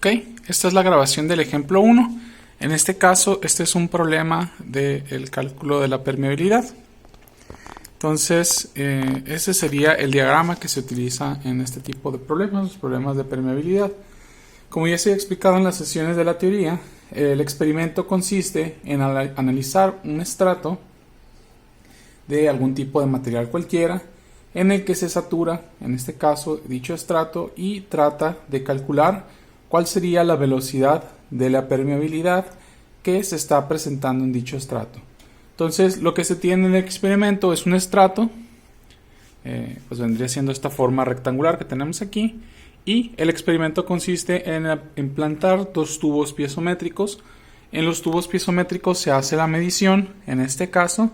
Ok, esta es la grabación del ejemplo 1. En este caso, este es un problema del cálculo de la permeabilidad. Entonces, ese sería el diagrama que se utiliza en este tipo de problemas, los problemas de permeabilidad. Como ya se ha explicado en las sesiones de la teoría, el experimento consiste en analizar un estrato de algún tipo de material cualquiera en el que se satura, en este caso, dicho estrato y trata de calcular cuál sería la velocidad de la permeabilidad que se está presentando en dicho estrato. Entonces, lo que se tiene en el experimento es un estrato, pues vendría siendo esta forma rectangular que tenemos aquí, y el experimento consiste en implantar dos tubos piezométricos. En los tubos piezométricos se hace la medición, en este caso,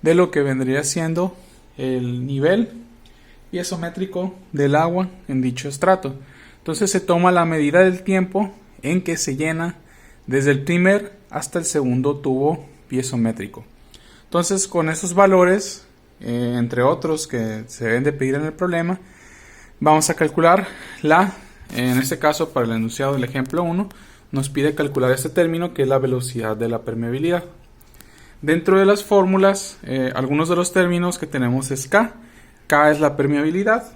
de lo que vendría siendo el nivel piezométrico del agua en dicho estrato. Entonces se toma la medida del tiempo en que se llena desde el primer hasta el segundo tubo piezométrico. Entonces, con esos valores, entre otros que se deben de pedir en el problema, vamos a calcular en este caso para el enunciado del ejemplo 1, nos pide calcular este término que es la velocidad de la permeabilidad. Dentro de las fórmulas, algunos de los términos que tenemos es K. K es la permeabilidad.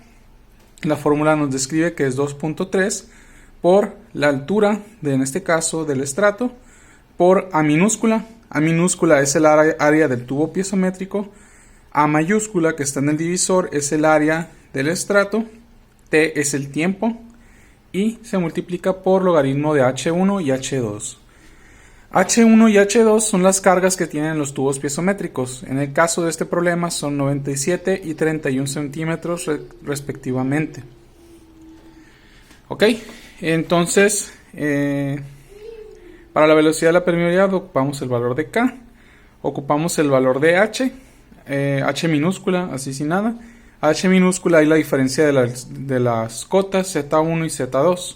La fórmula nos describe que es 2.3 por la altura, en este caso, del estrato, por A minúscula. A minúscula es el área del tubo piezométrico. A mayúscula, que está en el divisor, es el área del estrato. T es el tiempo. Y se multiplica por logaritmo de H1 y H2. H1 y H2 son las cargas que tienen los tubos piezométricos. En el caso de este problema son 97 y 31 centímetros respectivamente. Ok, entonces para la velocidad de la permeabilidad ocupamos el valor de K, ocupamos el valor de H, H minúscula, así sin nada. H minúscula hay la diferencia de las cotas Z1 y Z2.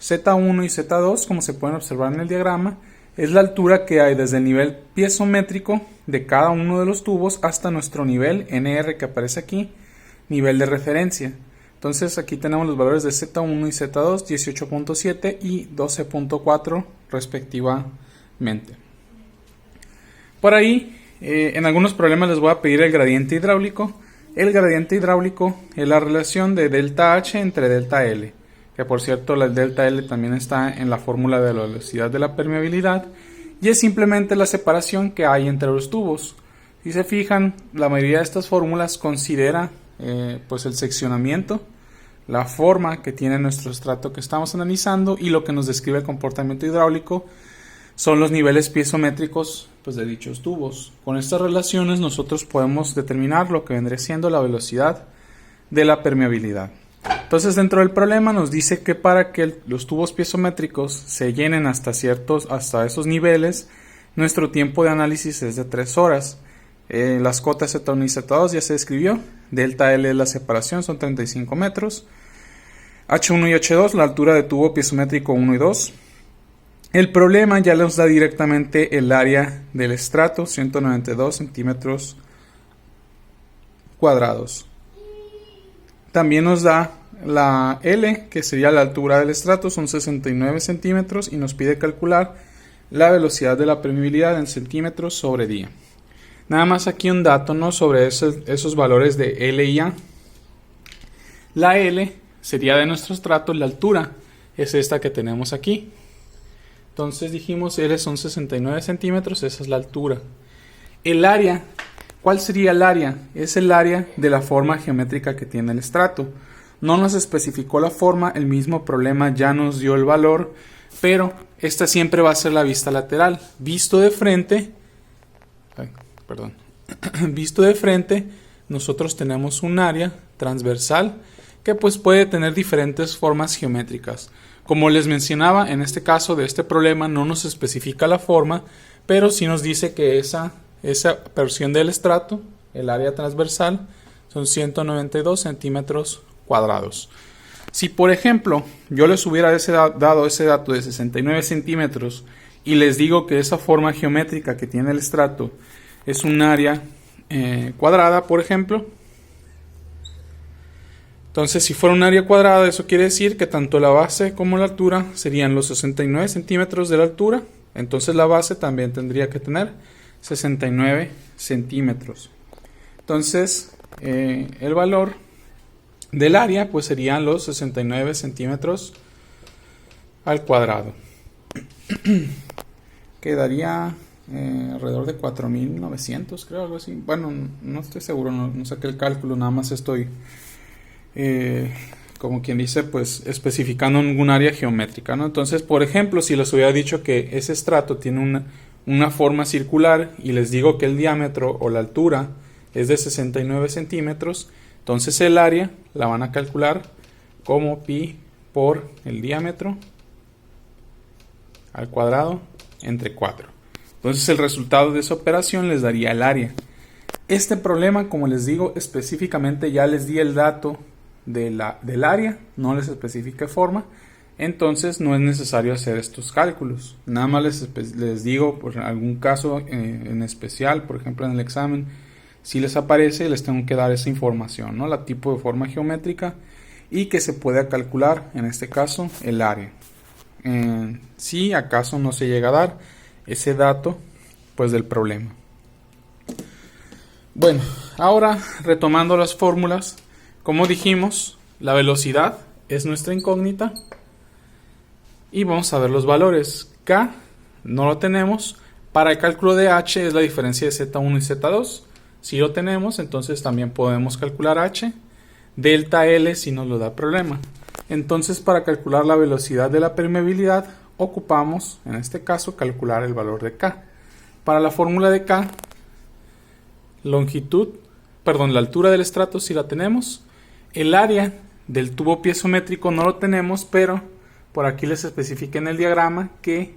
Z1 y Z2, como se pueden observar en el diagrama, es la altura que hay desde el nivel piezométrico de cada uno de los tubos hasta nuestro nivel NR que aparece aquí, nivel de referencia. Entonces aquí tenemos los valores de Z1 y Z2, 18.7 y 12.4 respectivamente. Por ahí, en algunos problemas les voy a pedir el gradiente hidráulico. El gradiente hidráulico es la relación de delta H entre delta L, que por cierto el delta L también está en la fórmula de la velocidad de la permeabilidad, y es simplemente la separación que hay entre los tubos. Si se fijan, la mayoría de estas fórmulas considera pues el seccionamiento, la forma que tiene nuestro estrato que estamos analizando, y lo que nos describe el comportamiento hidráulico son los niveles piezométricos pues, de dichos tubos. Con estas relaciones nosotros podemos determinar lo que vendría siendo la velocidad de la permeabilidad. Entonces, dentro del problema nos dice que para que los tubos piezométricos se llenen hasta esos niveles, nuestro tiempo de análisis es de 3 horas. Las cotas Z1 y Z2 ya se describió. Delta L es la separación, son 35 metros. H1 y H2, la altura de tubo piezométrico 1 y 2. El problema ya nos da directamente el área del estrato, 192 centímetros cuadrados. También nos da la L, que sería la altura del estrato, son 69 centímetros, y nos pide calcular la velocidad de la permeabilidad en centímetros sobre día. Nada más aquí un dato, ¿no?, sobre esos valores de L y A. La L sería de nuestro estrato, la altura es esta que tenemos aquí. Entonces dijimos L son 69 centímetros, esa es la altura. El área, ¿cuál sería el área? Es el área de la forma geométrica que tiene el estrato. No nos especificó la forma, el mismo problema ya nos dio el valor, pero esta siempre va a ser la vista lateral. Visto de frente, visto de frente, nosotros tenemos un área transversal que pues puede tener diferentes formas geométricas. Como les mencionaba, en este caso de este problema no nos especifica la forma, pero sí nos dice que esa porción del estrato, el área transversal, son 192 centímetros cuadrados. Si por ejemplo yo les hubiera dado ese dato de 69 centímetros y les digo que esa forma geométrica que tiene el estrato es un área cuadrada, por ejemplo, Entonces, si fuera un área cuadrada, eso quiere decir que tanto la base como la altura serían los 69 centímetros de la altura. Entonces la base también tendría que tener 69 centímetros. Entonces, el valor del área pues serían los 69 centímetros al cuadrado. Quedaría alrededor de 4.900, creo, algo así. Bueno, no estoy seguro, no saqué el cálculo, nada más estoy como quien dice, pues especificando ningún área geométrica, ¿no? Entonces, por ejemplo, si les hubiera dicho que ese estrato tiene una forma circular y les digo que el diámetro o la altura es de 69 centímetros, entonces el área la van a calcular como pi por el diámetro al cuadrado entre 4. Entonces el resultado de esa operación les daría el área. Este problema, como les digo, específicamente ya les di el dato del área, no les especifica forma, entonces no es necesario hacer estos cálculos. Nada más les digo, por algún caso en especial, por ejemplo en el examen, si les aparece, les tengo que dar esa información, ¿no? La tipo de forma geométrica y que se pueda calcular, en este caso, el área. Si acaso no se llega a dar ese dato, pues del problema. Bueno, ahora retomando las fórmulas, como dijimos, la velocidad es nuestra incógnita y vamos a ver los valores. K no lo tenemos. Para el cálculo de H es la diferencia de Z1 y Z2. Si lo tenemos, entonces también podemos calcular H. Delta L si nos lo da problema. Entonces, para calcular la velocidad de la permeabilidad, ocupamos, en este caso, calcular el valor de K. Para la fórmula de K, la altura del estrato sí la tenemos. El área del tubo piezométrico no lo tenemos, pero por aquí les especifiqué en el diagrama que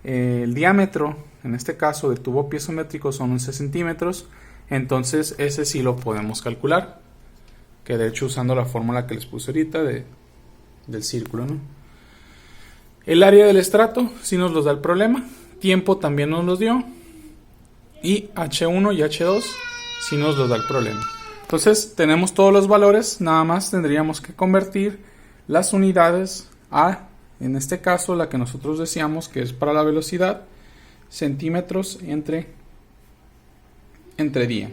el diámetro, en este caso del tubo piezométrico, son 11 centímetros. Entonces ese sí lo podemos calcular, que de hecho usando la fórmula que les puse ahorita del círculo, ¿no? El área del estrato sí nos los da el problema, tiempo también nos los dio, y H1 y H2 sí nos los da el problema. Entonces tenemos todos los valores, nada más tendríamos que convertir las unidades a, en este caso la que nosotros decíamos que es para la velocidad, centímetros entre día.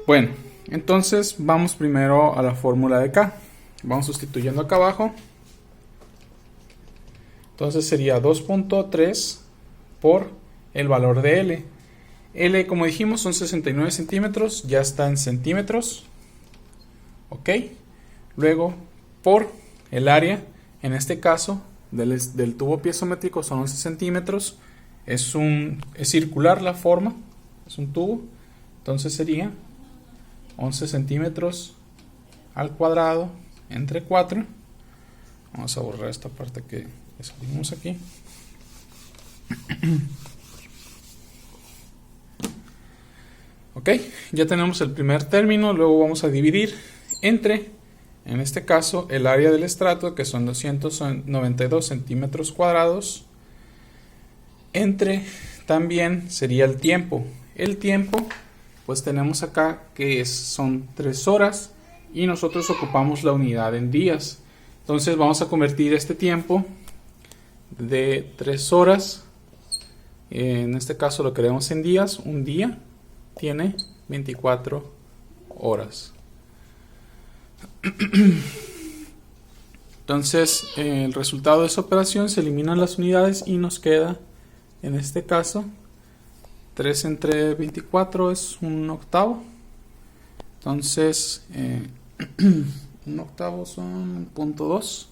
Bueno, entonces vamos primero a la fórmula de K. Vamos sustituyendo acá abajo. Entonces sería 2.3 por el valor de L. L, como dijimos, son 69 centímetros, ya está en centímetros. Ok. Luego, por el área, en este caso, del tubo piezométrico son 11 centímetros. Es circular la forma, es un tubo. Entonces sería 11 centímetros al cuadrado entre 4. Vamos a borrar esta parte que salimos aquí. Ok, ya tenemos el primer término, luego vamos a dividir entre, en este caso, el área del estrato, que son 292 centímetros cuadrados, entre también sería el tiempo. El tiempo, pues tenemos acá que son 3 horas y nosotros ocupamos la unidad en días. Entonces vamos a convertir este tiempo de 3 horas, en este caso lo queremos en días. Un día tiene 24 horas. Entonces el resultado de esa operación, se eliminan las unidades y nos queda, en este caso, 3 entre 24 es un octavo. Entonces un octavo son 0.2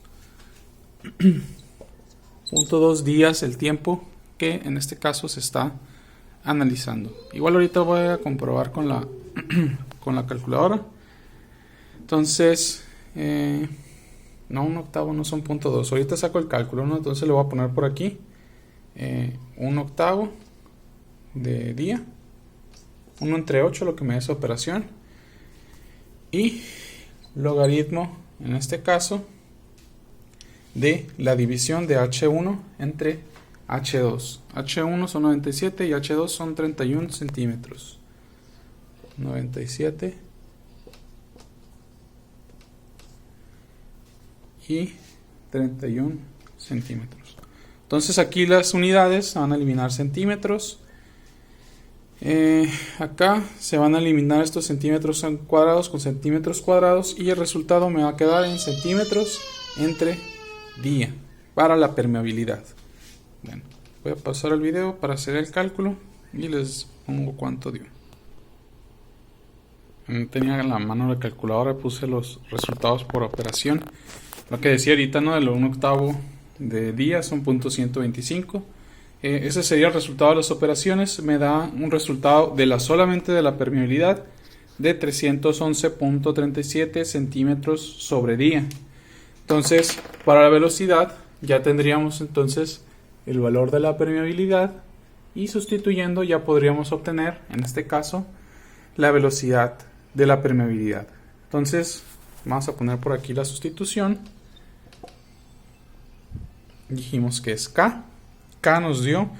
0.2 días el tiempo que en este caso se está analizando. Igual ahorita voy a comprobar con la calculadora. Entonces no, un octavo no son 0.2. Ahorita saco el cálculo, ¿no? Entonces le voy a poner por aquí un octavo de día, 1 entre 8, lo que me da esa operación, y logaritmo, en este caso, de la división de H1 entre H2. H1 son 97 y H2 son 31 centímetros. 97 y 31 centímetros. Entonces aquí las unidades van a eliminar centímetros. Acá se van a eliminar estos centímetros cuadrados con centímetros cuadrados y el resultado me va a quedar en centímetros entre día para la permeabilidad. Bueno, voy a pasar el video para hacer el cálculo y les pongo cuánto dio. No tenía en la mano la calculadora, puse los resultados por operación. Lo que decía ahorita, ¿no? De lo 1/8 de día son .125. Ese sería el resultado de las operaciones. Me da un resultado de solamente de la permeabilidad de 311.37 centímetros sobre día. Entonces, para la velocidad ya tendríamos entonces el valor de la permeabilidad y sustituyendo ya podríamos obtener, en este caso, la velocidad de la permeabilidad. Entonces, vamos a poner por aquí la sustitución. Dijimos que es K. K nos dio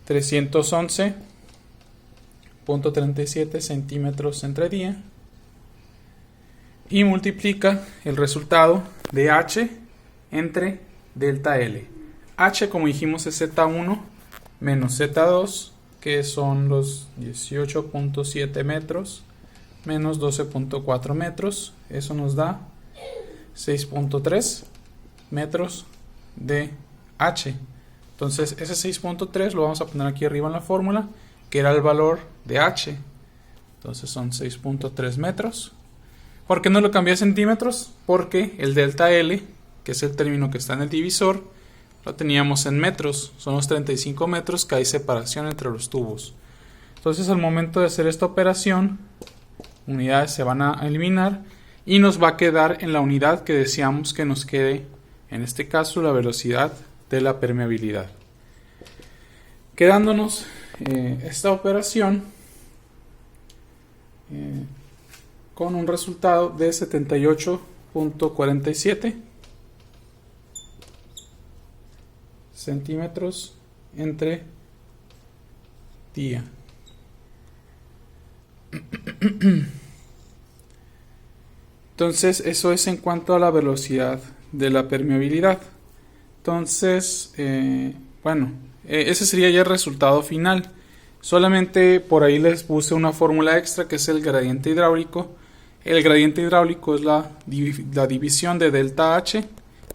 311.37 centímetros entre día y multiplica el resultado de H entre delta L. H, como dijimos, es Z1 menos Z2, que son los 18.7 metros menos 12.4 metros. Eso nos da 6.3 metros de H. Entonces ese 6.3 lo vamos a poner aquí arriba en la fórmula, que era el valor de H. Entonces son 6.3 metros. ¿Por qué no lo cambié a centímetros? Porque el delta L, que es el término que está en el divisor, lo teníamos en metros. Son los 35 metros que hay separación entre los tubos. Entonces al momento de hacer esta operación, unidades se van a eliminar y nos va a quedar en la unidad que deseamos que nos quede, en este caso la velocidad de la permeabilidad. Quedándonos esta operación con un resultado de 78.47 centímetros entre día. Entonces eso es en cuanto a la velocidad de la permeabilidad. Entonces, ese sería ya el resultado final. Solamente por ahí les puse una fórmula extra que es el gradiente hidráulico. El gradiente hidráulico es la división de delta H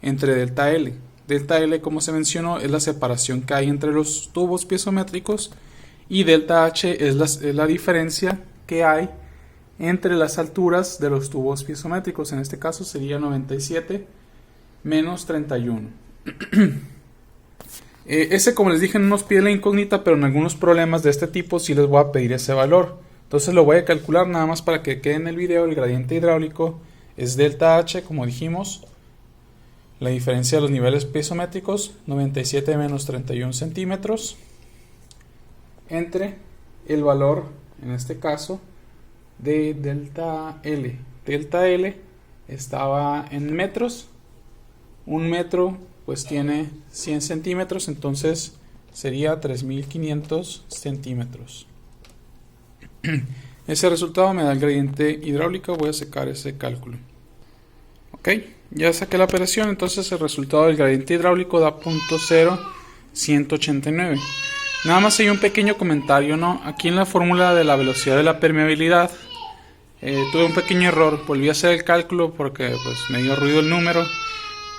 entre delta L. Delta L, como se mencionó, es la separación que hay entre los tubos piezométricos y delta H es la diferencia que hay entre las alturas de los tubos piezométricos. En este caso sería 97 menos 31. Ese, como les dije, no nos pide la incógnita, pero en algunos problemas de este tipo sí les voy a pedir ese valor. Entonces lo voy a calcular nada más para que quede en el video. El gradiente hidráulico es delta H, como dijimos, la diferencia de los niveles piezométricos, 97 menos 31 centímetros, entre el valor, en este caso, de delta L. Delta L estaba en metros. Un metro pues tiene 100 centímetros, entonces sería 3500 centímetros. Ese resultado me da el gradiente hidráulico. Voy a sacar ese cálculo. Ok, ya saqué la operación. Entonces el resultado del gradiente hidráulico da .0189. Nada más hay un pequeño comentario, ¿no? Aquí en la fórmula de la velocidad de la permeabilidad tuve un pequeño error. Volví a hacer el cálculo porque pues me dio ruido el número,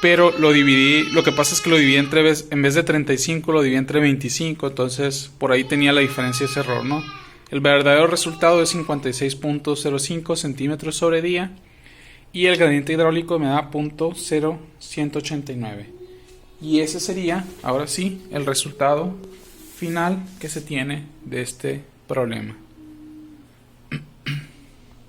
pero lo dividí. Lo que pasa es que lo dividí en vez de 35 lo dividí entre 25. Entonces por ahí tenía la diferencia ese error, ¿no? El verdadero resultado es 56.05 centímetros sobre día y el gradiente hidráulico me da .0189. Y ese sería, ahora sí, el resultado final que se tiene de este problema.